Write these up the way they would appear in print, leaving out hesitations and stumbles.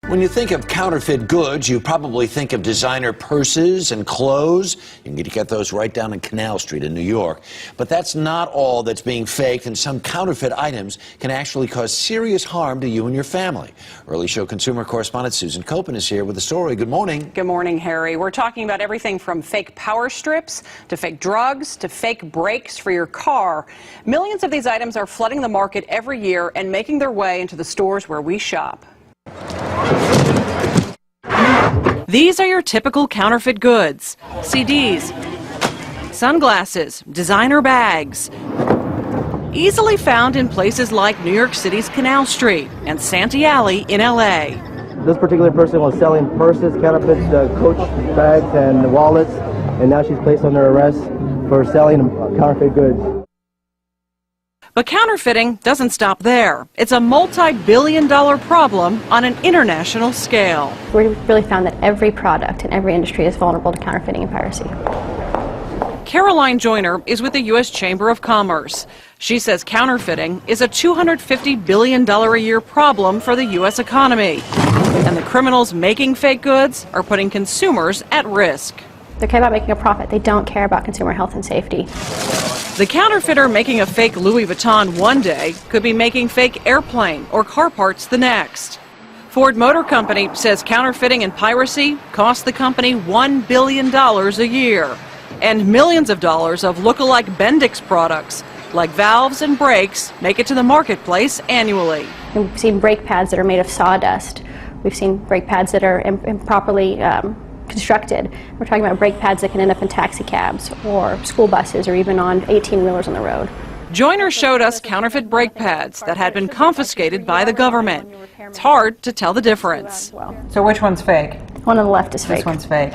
When you think of counterfeit goods, you probably think of designer purses and clothes. You can get those right down in Canal Street in New York. But that's not all that's being faked, and some counterfeit items can actually cause serious harm to you and your family. Early Show consumer correspondent Susan Copen is here with the story. Good morning. Good morning, Harry. We're talking about everything from fake power strips to fake drugs to fake brakes for your car. Millions of these items are flooding the market every year and making their way into the stores where we shop. These are your typical counterfeit goods: CDs, sunglasses, designer bags, easily found in places like New York City's Canal Street and Santee Alley in LA. This particular person was selling purses, counterfeit Coach bags and wallets, and now she's placed under arrest for selling counterfeit goods. But counterfeiting doesn't stop there. It's a multi-billion-dollar problem on an international scale. We really found that every product in every industry is vulnerable to counterfeiting and piracy. Caroline Joyner is with the U.S. Chamber of Commerce. She says counterfeiting is a $250 billion a year problem for the U.S. economy. And the criminals making fake goods are putting consumers at risk. They care about making a profit. They don't care about consumer health and safety. The counterfeiter making a fake Louis Vuitton one day could be making fake airplane or car parts the next. Ford Motor Company says counterfeiting and piracy cost the company $1 billion a year, and millions of dollars of look-alike Bendix products like valves and brakes make it to the marketplace annually. We've seen brake pads that are made of sawdust. We've seen brake pads that are improperly constructed. We're talking about brake pads that can end up in taxi cabs or school buses or even on 18-wheelers on the road. Joyner showed us counterfeit brake pads that had been confiscated by the government. It's hard to tell the difference. So which one's fake? One on the left is fake. This one's fake.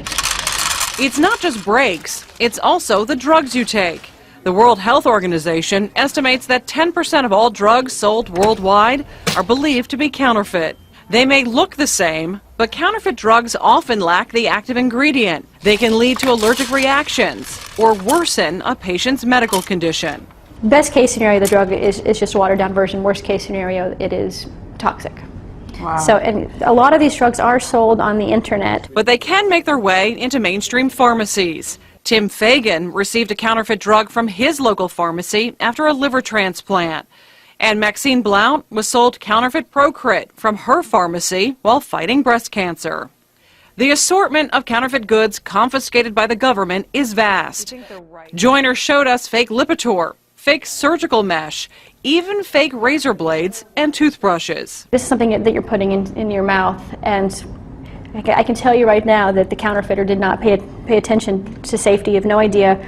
It's not just brakes, it's also the drugs you take. The World Health Organization estimates that 10% of all drugs sold worldwide are believed to be counterfeit. They may look the same, but counterfeit drugs often lack the active ingredient. They can lead to allergic reactions or worsen a patient's medical condition. Best case scenario, the drug is just a watered down version. Worst case scenario, it is toxic. Wow. So, and a lot of these drugs are sold on the internet. But they can make their way into mainstream pharmacies. Tim Fagan received a counterfeit drug from his local pharmacy after a liver transplant. And Maxine Blount was sold counterfeit Procrit from her pharmacy while fighting breast cancer. The assortment of counterfeit goods confiscated by the government is vast. Joyner showed us fake Lipitor, fake surgical mesh, even fake razor blades and toothbrushes. This is something that you're putting in your mouth, and I can tell you right now that the counterfeiter did not pay attention to safety. You have no idea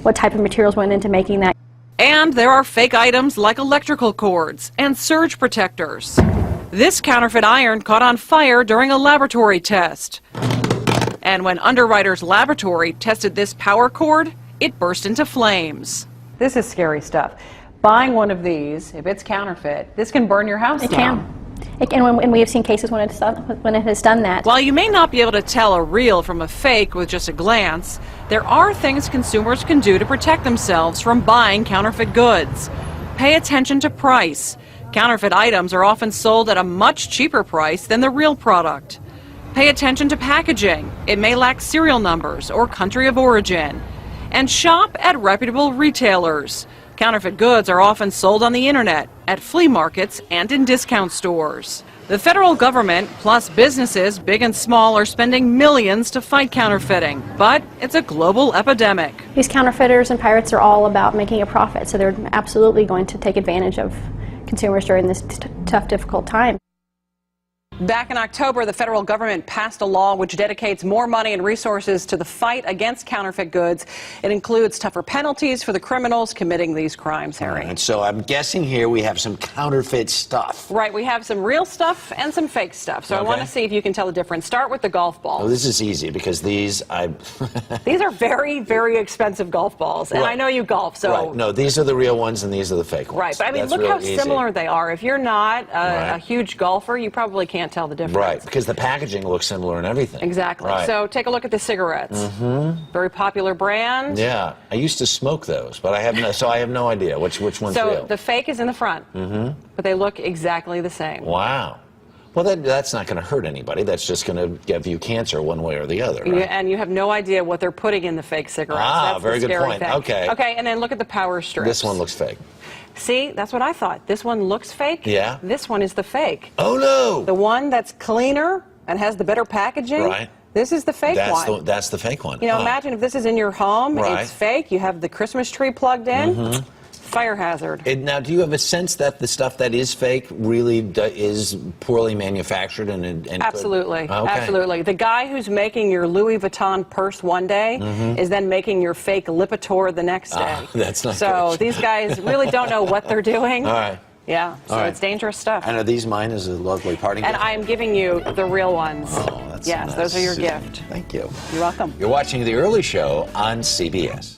what type of materials went into making that. And there are fake items like electrical cords and surge protectors. This counterfeit iron caught on fire during a laboratory test. And when Underwriter's laboratory tested this power cord, it burst into flames. This is scary stuff. Buying one of these, if it's counterfeit, this can burn your house down. It can. And we have seen cases when it has done that. While you may not be able to tell a real from a fake with just a glance, there are things consumers can do to protect themselves from buying counterfeit goods. Pay attention to price. Counterfeit items are often sold at a much cheaper price than the real product. Pay attention to packaging. It may lack serial numbers or country of origin. And shop at reputable retailers. Counterfeit goods are often sold on the internet, at flea markets, and in discount stores. The federal government, plus businesses big and small, are spending millions to fight counterfeiting, but it's a global epidemic. These counterfeiters and pirates are all about making a profit, so they're absolutely going to take advantage of consumers during this tough, difficult time. Back in October, the federal government passed a law which dedicates more money and resources to the fight against counterfeit goods. It includes tougher penalties for the criminals committing these crimes, Harry. And so I'm guessing here we have some counterfeit stuff. Right, we have some real stuff and some fake stuff. So I want to see if you can tell the difference. Start with the golf balls. Oh, this is easy because these These are very, very expensive golf balls. And Right. I know you golf, so... Right. No, these are the real ones and these are the fake ones. Right, but I mean, That's look real how easy. similar they are. If you're not Right. a huge golfer, you probably can't tell the difference. Right, because the packaging looks similar and everything. Exactly. Right. So take a look at the cigarettes. Very popular brand. Yeah, I used to smoke those, but I have no idea which one's So real. the fake is in the front, but they look exactly the same. Wow. Well, that's not going to hurt anybody. That's just going to give you cancer one way or the other, right? And you have no idea what they're putting in the fake cigarettes. That's very the good scary point. thing. Okay. Okay, and then look at the power strips. This one looks fake. See, that's what I thought. This one looks fake. Yeah. This one is the fake. Oh, no. The one that's cleaner and has the better packaging. Right. This is the fake one. That's the fake one. You know, imagine if this is in your home, Right. it's fake, you have the Christmas tree plugged in, fire hazard. Now, do you have a sense that the stuff that is fake really is poorly manufactured and Absolutely, Okay. absolutely. The guy who's making your Louis Vuitton purse one day is then making your fake Lipitor the next day. That's not So good. these guys really don't know what they're doing. All right. Yeah, so All right. it's dangerous stuff. And are these mine as a lovely parting And gift? I am giving you the real ones. Oh, that's yes, nice. those are your Susan, gift. Thank you. You're welcome. You're watching The Early Show on CBS.